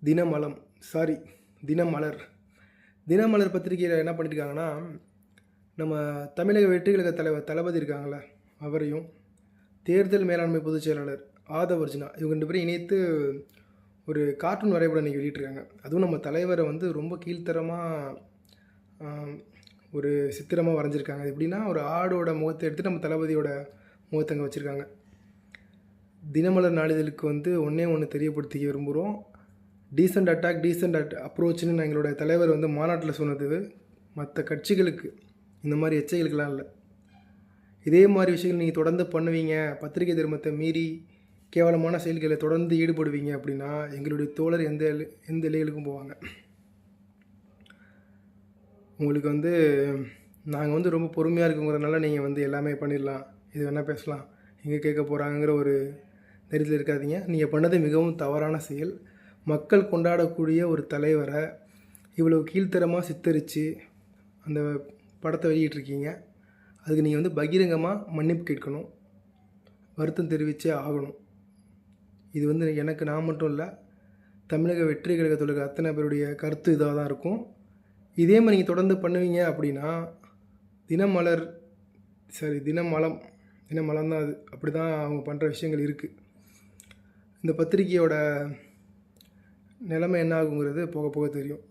தினமலம் sorry Dinamalar Dinamalar பத்திரிகையில் என்ன பண்ணியிருக்காங்கன்னா, நம்ம தமிழக வெற்றிக்கழக தலைவர் தளபதி இருக்காங்கள, அவரையும் தேர்தல் மேலாண்மை பொதுச் செயலாளர் ஆதவ் அர்ஜுனா இவங்க 2 பேரும் இணைத்து ஒரு கார்ட்டூன் வரைபடம் இன்றைக்கி வெளியிட்டிருக்காங்க. அதுவும் நம்ம தலைவரை வந்து ரொம்ப கீழ்த்தரமாக ஒரு சித்திரமாக வரைஞ்சிருக்காங்க. அது எப்படின்னா, ஒரு ஆடோட முகத்தை எடுத்து நம்ம தளபதியோட முகத்தை அங்கே வச்சுருக்காங்க. தினமலர் நாளிதழுக்கு வந்து ஒன்று தெரியப்படுத்திக்க விரும்புகிறோம். டீசென்ட் அட்டாக் டீசென்ட் அப்ரோச்னு எங்களோட தலைவர் வந்து மாநாட்டில் சொன்னது மற்ற கட்சிகளுக்கு, இந்த மாதிரி எச்சைகளுக்கெல்லாம் இல்லை. இதே மாதிரி விஷயங்கள் நீங்கள் தொடர்ந்து பண்ணுவீங்க, பத்திரிகை தர்மத்தை மீறி கேவலமான செயல்களை தொடர்ந்து ஈடுபடுவீங்க அப்படின்னா எங்களுடைய தோழர் எந்த எல்லைகளுக்கும் போவாங்க. உங்களுக்கு வந்து நாங்கள் வந்து ரொம்ப பொறுமையாக இருக்குங்கிறதுனால நீங்கள் வந்து எல்லாமே பண்ணிடலாம், இது வேணால் பேசலாம், எங்கே கேட்க போகிறாங்கிற ஒரு தைரியத்தில் இருக்காதீங்க. நீங்கள் பண்ணது மிகவும் தவறான செயல். மக்கள் கொண்டாடக்கூடிய ஒரு தலைவரை இவ்வளோ கீழ்த்தரமாக சித்தரித்து அந்த படத்தை வெளியிட்ருக்கீங்க. அதுக்கு நீங்கள் வந்து பகிரங்கமாக மன்னிப்பு கேட்கணும், வருத்தம் தெரிவித்தே ஆகணும். இது வந்து நான் மட்டும் இல்லை, தமிழக வெற்றி கழகத்தில் இருக்க அத்தனை பேருடைய கருத்து இதாக தான் இருக்கும். இதே மாதிரி நீங்கள் தொடர்ந்து பண்ணுவீங்க அப்படின்னா தினமலம் தான் அது, அப்படி தான் அவங்க பண்ணுற விஷயங்கள் இருக்குது. இந்த பத்திரிகையோட நிலைமை என்ன ஆகுங்கிறது போக போக தெரியும்.